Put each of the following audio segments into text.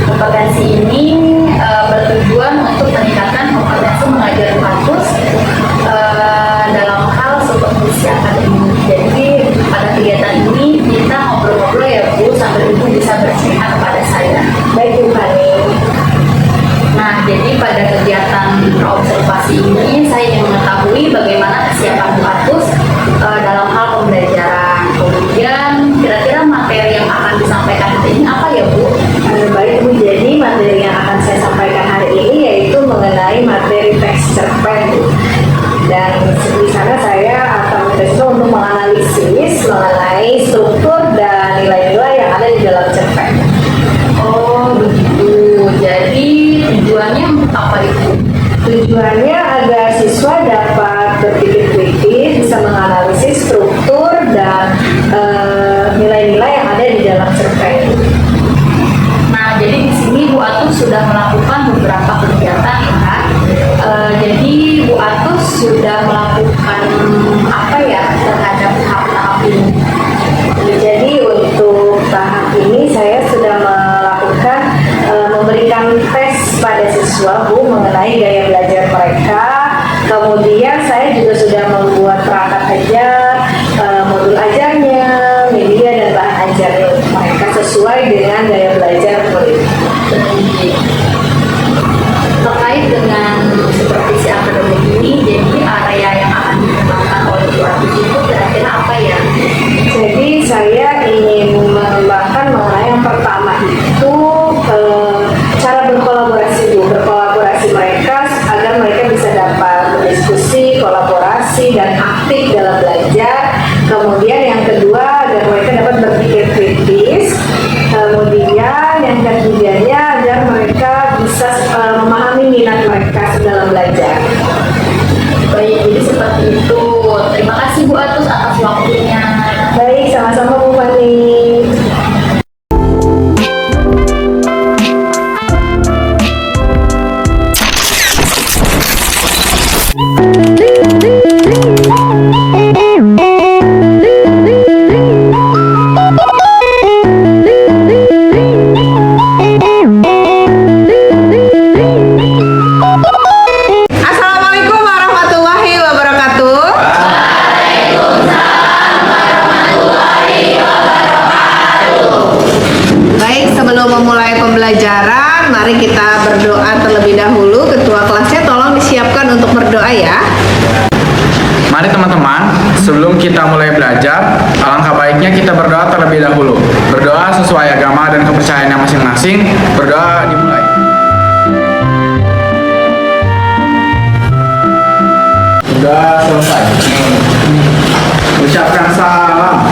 Kompetensi ini bertujuan untuk meningkatkan kompetensi mengajar di kampus dalam hal supervisi akademik. Jadi pada kegiatan ini kita ngobrol-ngobrol ya Bu, sambil Ibu bisa bercerita kepada saya. Baik Bu Fani. Nah, jadi pada kegiatan observasi ini saya ingin mengetahui bagaimana kesiapan Bu Atus dalam hal pembelajaran. Kemudian kira-kira materi yang akan disampaikan hari ini apa ya Bu? Baik Bu, jadi materi yang akan saya sampaikan hari ini yaitu mengenai materi teks cerpen. Dan di sana saya akan mencoba untuk menganalisis mengenai struktur dan nilai-nilai yang ada di dalam cerpen. Oh begitu. Jadi tujuannya untuk apa itu? Tujuannya agar siswa dapat berpikir kritis, bisa menganalisis struktur dan nilai-nilai yang ada di dalam cerpen. Nah, jadi di sini Bu Atus sudah melakukan beberapa kegiatan ya. Jadi Bu Atus sudah melakukan apa ya terhadap tahap-tahap ini? Jadi untuk tahap ini saya sudah melakukan memberikan tes pada siswa Bu mengenai gaya belajar mereka. Kemudian saya juga sudah membuat perangkat ajar, modul ajarnya, media dan bahan ajarnya untuk mereka sesuai dengan gaya belajar murid. Terkait dengan supervisi akademik ini, jadi area yang akan dikembangkan oleh Bu Atus itu kira-kira apa ya? Jadi saya ingin mengembangkan mengenai yang pertama itu cara berkolaborasi mereka agar mereka bisa dapat berdiskusi, kolaborasi dan aktif dalam belajar. Kemudian yang kedua agar mereka dapat berpikir kritis. Kemudian yang ketiganya agar mereka bisa memahami minat mereka dalam belajar. Baik, jadi seperti itu. Terima kasih Bu Atus atas waktunya. Baik, sama-sama Bu Fani. Assalamualaikum warahmatullahi wabarakatuh. Baik, sebelum memulai pembelajaran, mari kita berdoa terlebih dahulu. Ketua kelasnya tolong disiapkan untuk berdoa ya. Mari teman-teman, sebelum kita mulai belajar, alangkah baiknya kita berdoa terlebih dahulu. Berdoa sesuai agama dan kepercayaannya masing-masing. Berdoa dimulai. Sudah selesai. Ucapkan salam.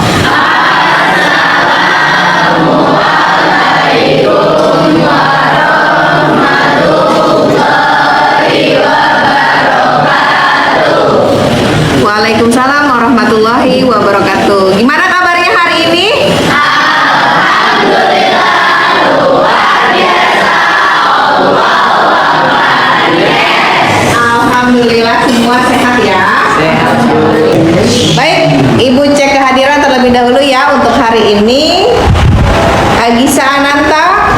Waalaikumsalam warahmatullahi wabarakatuh. Gimana kabarnya hari ini? Alhamdulillah semua sehat ya. Baik, Ibu cek kehadiran terlebih dahulu ya untuk hari ini. Agisa Ananta,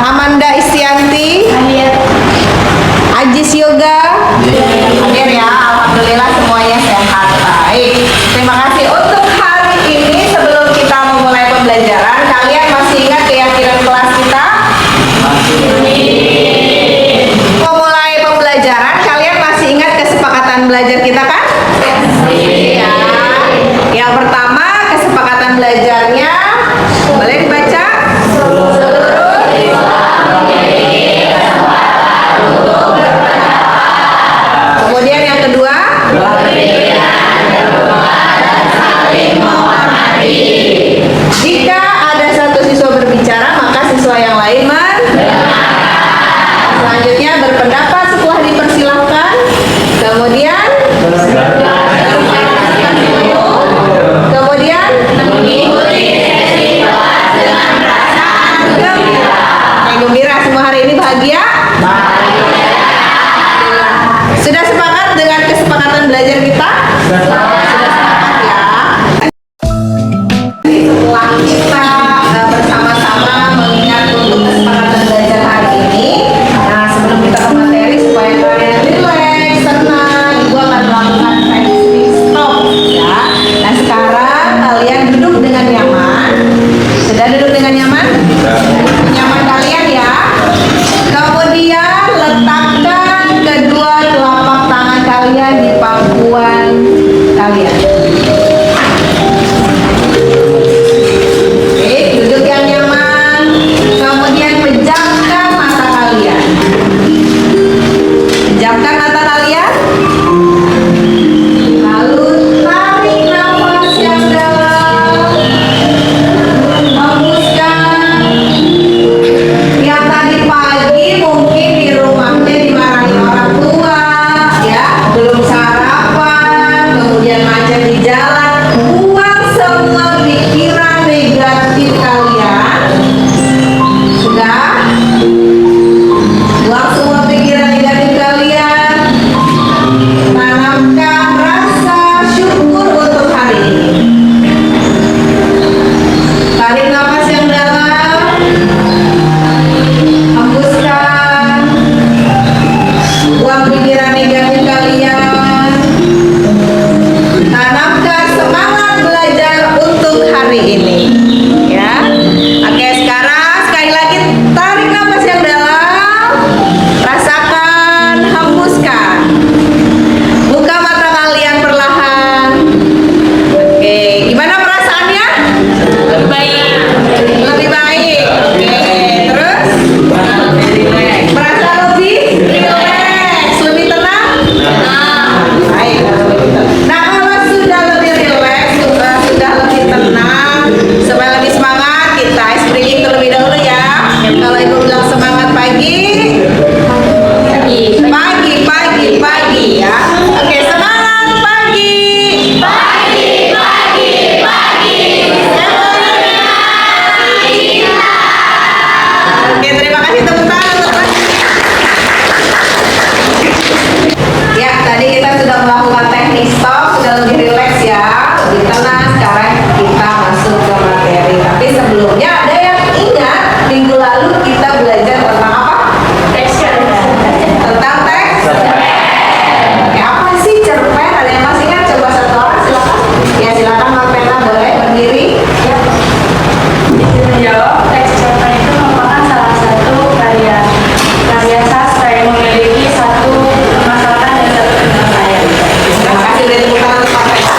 Amanda Istianti, Ajis Yoga, hadir ya. Alhamdulillah semuanya sehat. Baik, terima kasih. Untuk hari ini sebelum kita memulai pembelajaran, kalian masih ingat keyakinan kelas kita? Memulai pembelajaran, kalian masih ingat kesepakatan belajar kita kan? Iya. Yang pertama, kesepakatan belajarnya boleh dibaca? Kemudian yang kedua, jika ada satu siswa berbicara, maka siswa yang lain selanjutnya berpendapat setelah dipersilahkan. Kemudian gembira. Semua hari ini bahagia? Sudah sepakat dengan kesepakatan belajar kita? Sudah sepakat ya. Setelah kita bersama-sama mengingat Kalau ibu bilang semangat pagi, pagi ya. Oke, semangat pagi. Oke, terima kasih tepuk tangan untuk ya, tadi kita sudah melakukan teknik stop, sudah lebih rileks ya, lebih tenang. Sekarang kita masuk ke materi. Tapi sebelumnya ada yang ingat minggu lalu kita belajar tentang apa? Tentang teks. Oke, apa sih cerpen? Ada yang masih ingat? Coba satu orang silakan. Ya silakan Mbak Pena, boleh berdiri. Ya. Teks cerpen itu merupakan salah satu karya sastra yang memiliki satu permasalahan dan satu penyelesaian. Terima kasih dari tepuk tangan untuk Pak Pena.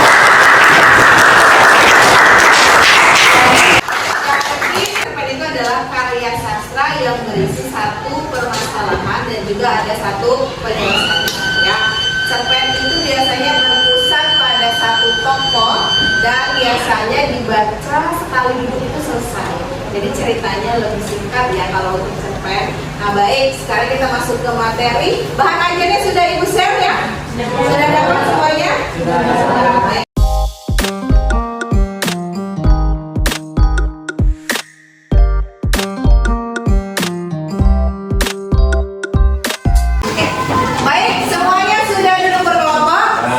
Cerpen itu adalah karya sastra yang berisi satu permasalahan dan juga ada satu penyelesaian. Ya, cerpen itu biasanya berpusat pada satu tokoh dan biasanya dibaca sekali duduk itu selesai. Jadi ceritanya lebih singkat ya kalau untuk cerpen. Nah baik, sekarang kita masuk ke materi. Bahan ajarnya sudah Ibu share ya? Sudah dapat semuanya? Baik. Baik, semuanya sudah duduk berkelompok?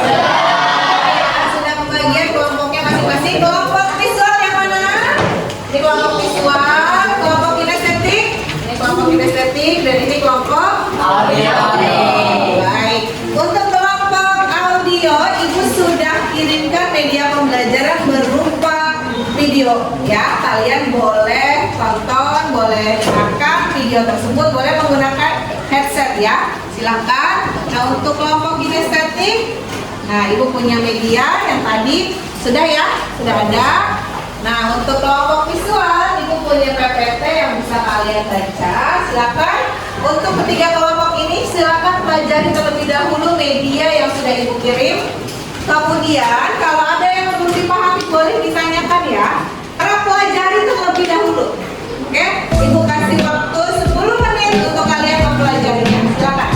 Sudah pembagian kelompoknya masing-masing. Kelompok visual yang mana? Ini kelompok visual, kelompok kinestetik. Ini kelompok kinestetik dan ini kelompok audio. Baik. Untuk kelompok audio, Ibu sudah kirimkan media pembelajaran berupa video. Ya, kalian boleh tonton, boleh rekam video tersebut, boleh menggunakan headset ya. Silakan. Nah, untuk kelompok kinestetik, nah Ibu punya media yang tadi sudah ya, sudah ada. Nah, untuk kelompok visual, Ibu punya PPT yang bisa kalian baca. Silakan. Untuk ketiga kelompok ini, silakan pelajari terlebih dahulu media yang sudah Ibu kirim. Kemudian, kalau ada yang belum dipahami, boleh ditanyakan ya. Karena pelajari terlebih dahulu. Oke, Ibu kasih waktu 10 menit untuk kalian mempelajarinya. Silakan.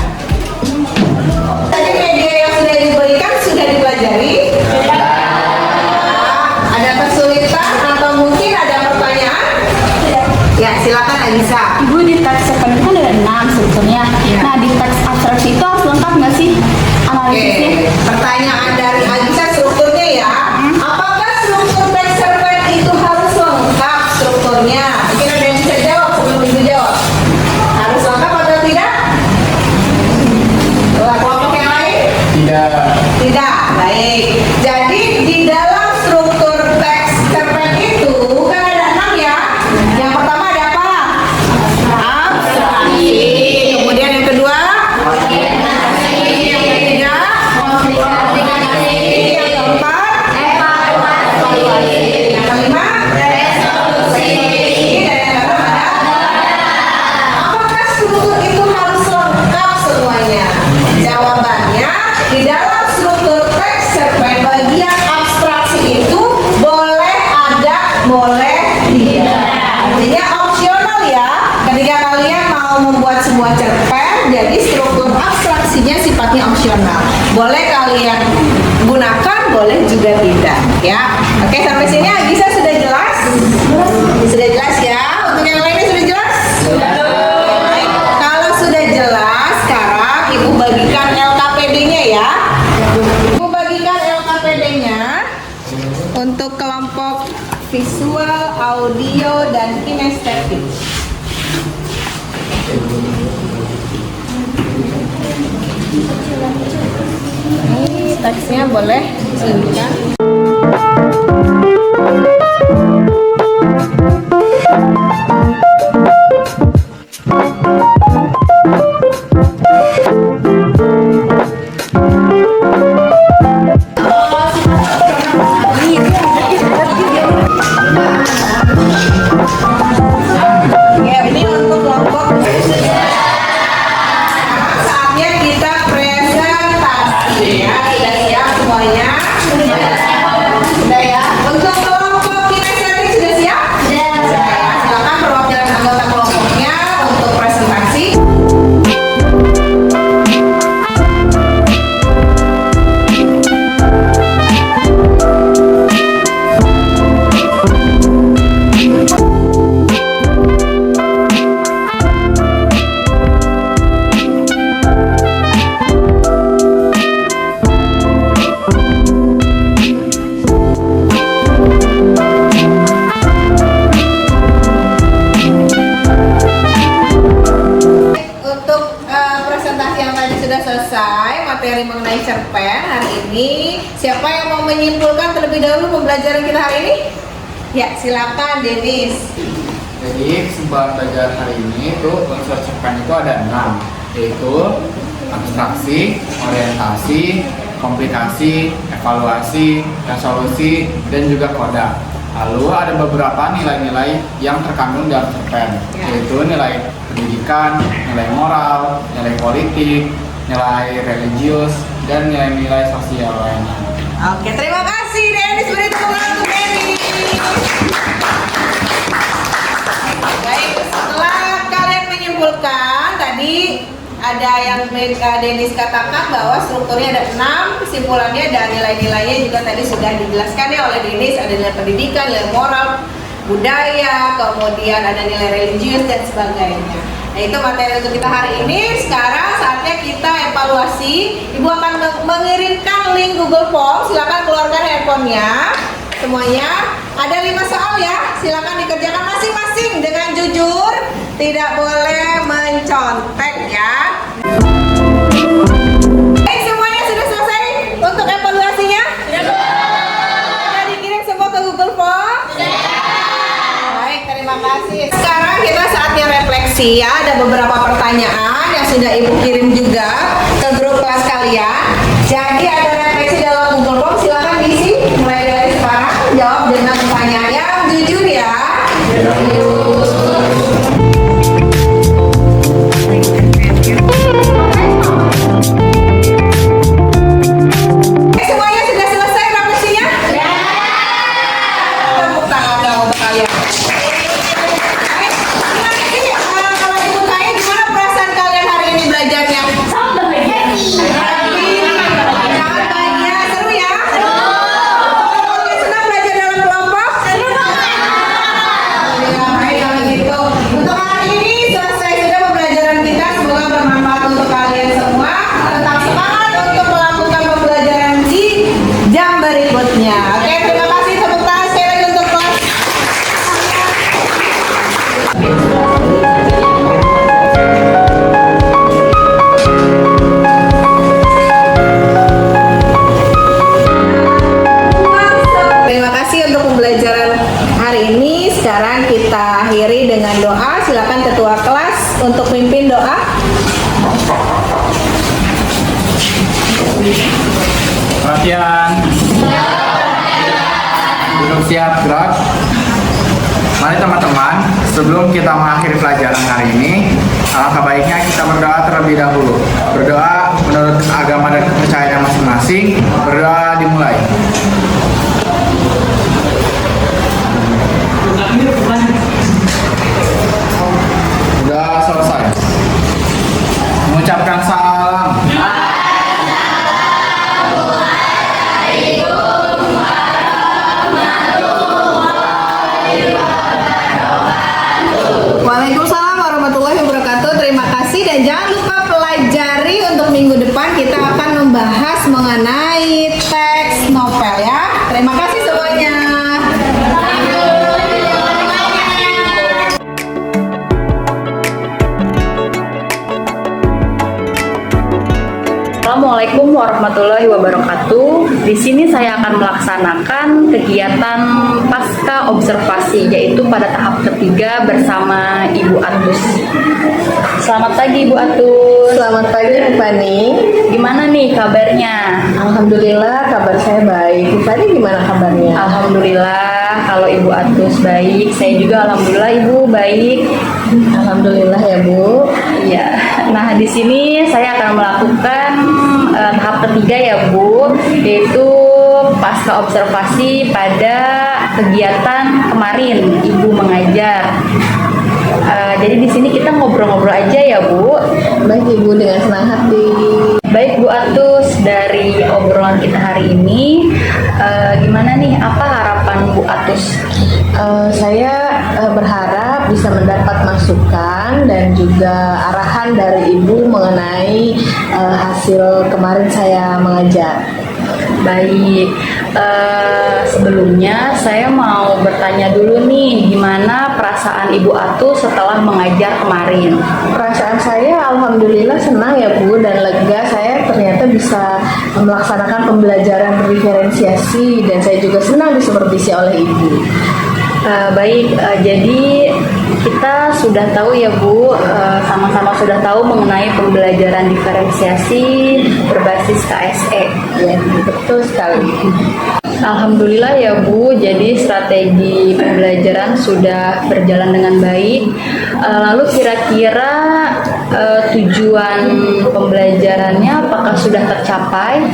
Tadi media yang sudah diberikan sudah dipelajari. Ada kesulitan atau mungkin ada pertanyaan? Ya, silakan Anissa. Ibu, di teks cerpen itu kan ada 6 sebetulnya. Nah, di teks abstraksi itu harus lengkap nggak sih analisisnya? Oke, pertanyaan dari Anissa strukturnya ya. Apakah struktur teks cerpen itu harus lengkap strukturnya? Mungkin ada yang bisa jawab sebelum Ibu jawab. Harus lengkap atau tidak? Kelompok yang lain? Tidak. Baik. Jadi di dalam struktur teks cerpen itu kan ada 6 ya. Yang pertama ada apa? Abstraksi. Kemudian yang kedua? Yang ketiga? Yang keempat? Yang kelima? Dan yang keenam ada? Apakah struktur itu harus lengkap semuanya? Jawabannya, di dalam struktur teks cerpen bagian abstraksi itu boleh ada, boleh tidak. Artinya opsional ya. Ketika kalian mau membuat sebuah cerpen, jadi struktur abstraksinya sifatnya opsional. Boleh kalian gunakan, boleh juga tidak. Ya. Oke, sampai sini Agisa sudah jelas? Sudah jelas ya? Untuk yang lainnya sudah jelas? Baik. Kalau sudah jelas, sekarang Ibu bagikan LKPD-nya ya. Ibu bagikan LKPD-nya untuk kelompok visual, audio, dan kinestetik. Ini teksnya boleh ditunjukkan. Ya, ini untuk kelompok. Saatnya kita presentasi ya. Sudah siap semuanya? ini. Siapa yang mau menyimpulkan terlebih dahulu pembelajaran kita hari ini? Ya, silakan Denis. Jadi kesimpulan belajar hari ini itu unsur cerpen itu ada 6, yaitu abstraksi, orientasi, komplikasi, evaluasi, resolusi, dan juga koda. Lalu ada beberapa nilai-nilai yang terkandung dalam cerpen, yaitu nilai pendidikan, nilai moral, nilai politik, nilai religius, dan nilai-nilai sosial lainnya. Oke, terima kasih Denis. Beri tepuk tangan untuk Denis. Baik, setelah kalian menyimpulkan tadi ada yang Denis katakan bahwa strukturnya ada 6, kesimpulannya dan nilai-nilainya juga tadi sudah dijelaskan ya oleh Denis. Ada nilai pendidikan, nilai moral, budaya, kemudian ada nilai religius dan sebagainya. Nah, itu materi untuk kita hari ini. Sekarang saatnya kita evaluasi. Ibu akan mengirimkan link Google Form. Silakan keluarkan handphonenya. Semuanya ada 5 soal ya. Silakan dikerjakan masing-masing dengan jujur. Tidak boleh mencontek ya. Baik, semuanya sudah selesai untuk evaluasinya? Sudah dikirim semua ke Google Form? Baik, terima kasih. Sekarang kita saatnya refleksi ya. Ada beberapa pertanyaan yang sudah Ibu kirim juga ke grup kelas kalian. Jadi ada refleksi dalam Google Form. Silakan diisi mulai dari sekarang. Jawab dengan pertanyaan yang jujur ya. Semuanya sudah selesai refleksinya? Tepuk tangan dong untuk kalian. Gimana sih kalau Ibu tanya gimana perasaan kalian hari ini belajarnya? Happy. Jangan tanya, seru ya? Oke, senang belajar dalam kelompok? Ya, baik kalau gitu. Untuk hari ini selesai sudah pembelajaran kita. Semoga bermanfaat untuk kalian semua. Tetap semangat untuk melakukan pembelajaran di jam berikutnya. Oke, terima kasih. Tepuk tangan sekali lagi untuk kelas. Terima kasih untuk pembelajaran hari ini. Sekarang kita akhiri dengan doa. Silakan ketua kelas untuk pimpin doa. Perhatian. Duduk siap, gerak. Mari teman-teman, sebelum kita mengakhiri pelajaran hari ini, alangkah baiknya kita berdoa terlebih dahulu. Berdoa menurut agama dan kepercayaan masing-masing. Berdoa dimulai. Sudah selesai. Mengucapkan salam. Waalaikumsalam warahmatullahi wabarakatuh. Terima kasih dan jangan lupa pelajari untuk minggu depan kita akan membahas mengenai teks novel ya. Terima kasih semuanya. Assalamualaikum warahmatullahi wabarakatuh. Di sini saya akan melaksanakan kegiatan pasca observasi, yaitu pada tahap ketiga bersama Ibu Atus. Selamat pagi Ibu Atus. Selamat pagi Bu Fani. Gimana nih kabarnya? Alhamdulillah kabar saya baik. Bu Fani gimana kabarnya? Alhamdulillah, kalau Ibu Atus baik, saya juga alhamdulillah Ibu baik. Alhamdulillah ya Bu. Iya. Nah, di sini saya akan melakukan tahap ketiga ya Bu, yaitu pasca observasi pada kegiatan kemarin Ibu mengajar. Jadi di sini kita ngobrol-ngobrol aja ya Bu. Baik Ibu, dengan senang hati. Baik Bu Atus, dari obrolan kita hari ini, gimana nih? Apa harapan Bu Atus? Saya berharap bisa mendapat masukan dan juga arahan dari Ibu mengenai hasil kemarin saya mengajar. Baik, sebelumnya saya mau bertanya dulu nih, gimana perasaan Ibu Atus setelah mengajar kemarin? Perasaan saya alhamdulillah senang ya Bu, dan lega. Saya ternyata bisa melaksanakan pembelajaran berdiferensiasi dan saya juga senang disupervisi oleh Ibu. Baik, jadi kita sudah tahu ya Bu, sama-sama sudah tahu mengenai pembelajaran diferensiasi berbasis KSE. Ya, betul sekali. Alhamdulillah ya Bu, jadi strategi pembelajaran sudah berjalan dengan baik. Lalu kira-kira tujuan pembelajarannya apakah sudah tercapai?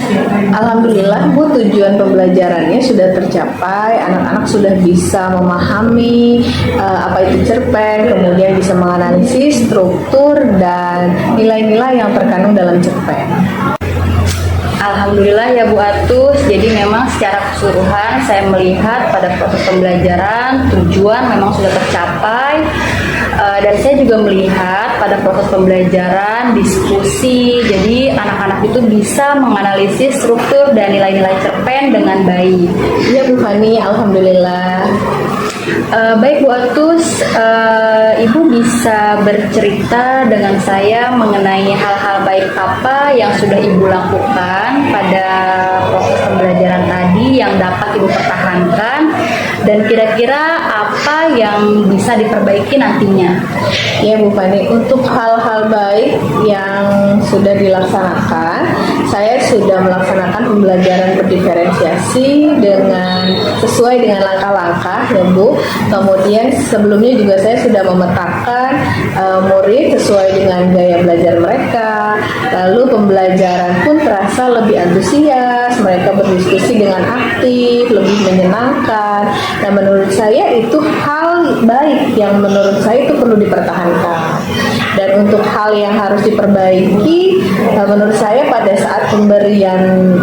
Alhamdulillah Bu, tujuan pembelajarannya sudah tercapai. Anak-anak sudah bisa memahami apa itu cerpen, kemudian bisa menganalisis struktur dan nilai-nilai yang terkandung dalam cerpen. Alhamdulillah ya Bu Atus, jadi memang secara keseluruhan saya melihat pada proses pembelajaran tujuan memang sudah tercapai. Dan saya juga melihat pada proses pembelajaran diskusi, jadi anak-anak itu bisa menganalisis struktur dan nilai-nilai cerpen dengan baik. Iya Bu Fani, alhamdulillah. Baik Bu Atus, Ibu bisa bercerita dengan saya mengenai hal-hal baik apa yang sudah Ibu lakukan pada proses pembelajaran tadi yang dapat Ibu pertahankan, dan kira-kira apa yang bisa diperbaiki nantinya? Ya Bu Fani, untuk hal-hal baik yang sudah dilaksanakan, saya sudah melaksanakan pembelajaran berdiferensiasi dengan sesuai dengan langkah-langkah ya Bu. Kemudian sebelumnya juga saya sudah memetakan murid sesuai dengan gaya belajar mereka. Lalu pembelajaran pun terasa lebih antusias, mereka berdiskusi dengan aktif, lebih menyenangkan. Nah, menurut saya itu hal baik yang menurut saya itu perlu dipertahankan. Dan untuk hal yang harus diperbaiki, menurut saya pada saat pemberian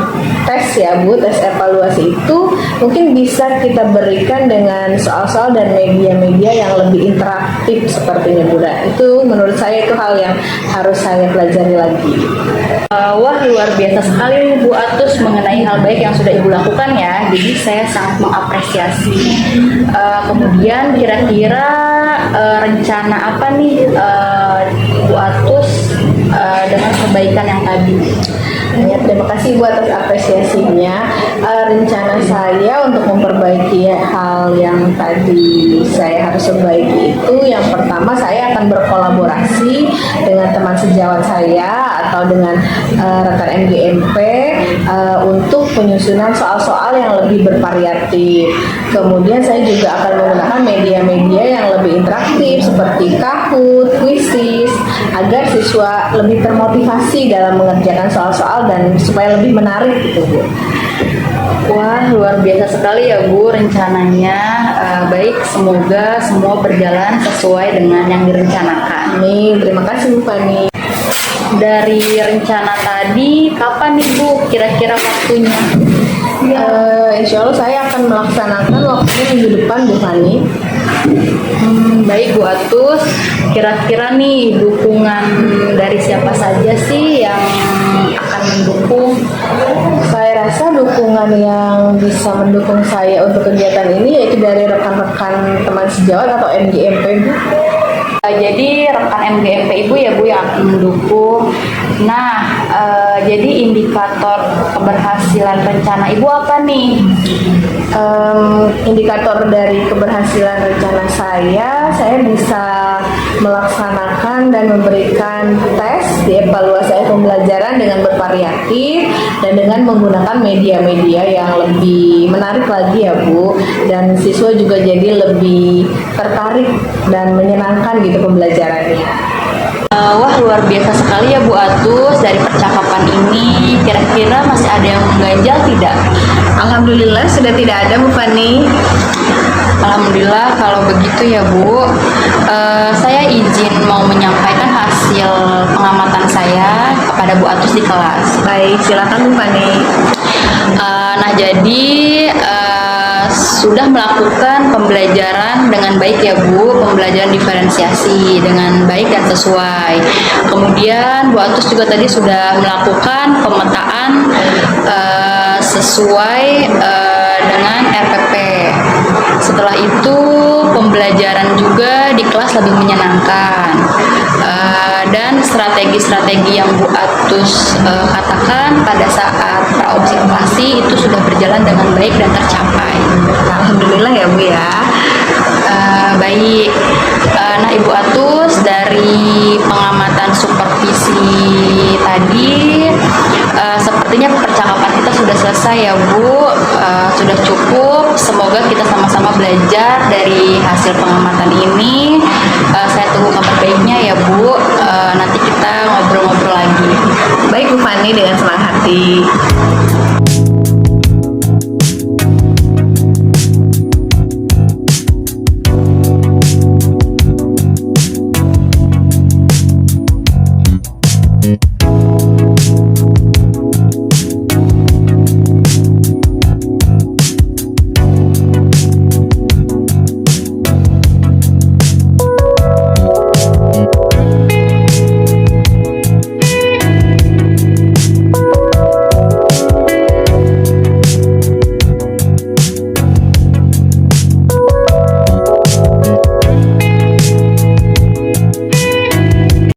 tes ya Bu, tes evaluasi itu mungkin bisa kita berikan dengan soal-soal dan media-media yang lebih interaktif sepertinya Bu. Itu menurut saya itu hal yang harus saya pelajari lagi. Wah, luar biasa sekali nih Bu Atus mengenai hal baik yang sudah Ibu lakukan ya. Jadi saya sangat mengapresiasi. Kemudian kira-kira rencana apa nih Bu Atus dengan perbaikan yang tadi? Ya, terima kasih Bu atas apresiasinya. Rencana saya untuk memperbaiki hal yang tadi saya harus perbaiki itu, yang pertama saya akan berkolaborasi dengan teman sejawat saya atau dengan rekan MGMP untuk penyusunan soal-soal yang lebih bervariatif. Kemudian saya juga akan menggunakan media-media yang lebih interaktif seperti Kahoot, Quizizz, agar siswa lebih termotivasi dalam mengerjakan soal-soal dan supaya lebih menarik gitu Bu. Wah, luar biasa sekali ya Bu rencananya. Baik, semoga semua berjalan sesuai dengan yang direncanakan. Amin, terima kasih Bu Fani. Dari rencana tadi, kapan nih Bu kira-kira waktunya? Insya Allah saya akan melaksanakan waktunya minggu depan Bu Fani. Baik Bu Atus, kira-kira nih dukungan dari siapa saja sih yang akan mendukung? Saya rasa dukungan yang bisa mendukung saya untuk kegiatan ini yaitu dari rekan-rekan teman sejawat atau MGMP Bu. Jadi rekan MGMP Ibu ya Bu yang akan mendukung. Nah, jadi indikator keberhasilan rencana Ibu apa nih? Indikator dari keberhasilan rencana saya bisa melaksanakan dan memberikan tes di evaluasi pembelajaran dengan bervariatif dan dengan menggunakan media-media yang lebih menarik lagi ya Bu, dan siswa juga jadi lebih tertarik dan menyenangkan gitu pembelajarannya. Wah, luar biasa sekali ya Bu Atus. Dari percakapan ini kira-kira masih ada yang mengganjal tidak? Alhamdulillah sudah tidak ada Bu Fani. Alhamdulillah kalau begitu ya Bu. Saya izin mau menyampaikan hasil pengamatan saya kepada Bu Atus di kelas. Baik, silakan Bu Fani. Nah, jadi sudah melakukan pembelajaran dengan baik ya Bu, pembelajaran diferensiasi dengan baik dan sesuai. Kemudian Bu Atus juga tadi sudah melakukan pemetaan sesuai dengan RPP. Setelah itu pembelajaran juga di kelas lebih menyenangkan. Dan strategi-strategi yang Bu Atus katakan pada saat praobservasi itu sudah berjalan dengan baik dan tercapai. Alhamdulillah ya Bu ya. Baik. Nah Ibu Atus, dari pengamatan supervisi tadi sepertinya percakapan kita sudah selesai ya Bu. Sudah cukup. Semoga kita sama-sama belajar dari hasil pengamatan ini. Saya tunggu kabar baiknya ya Bu. Nanti kita ngobrol-ngobrol lagi. Baik Bu Fani, dengan senang hati.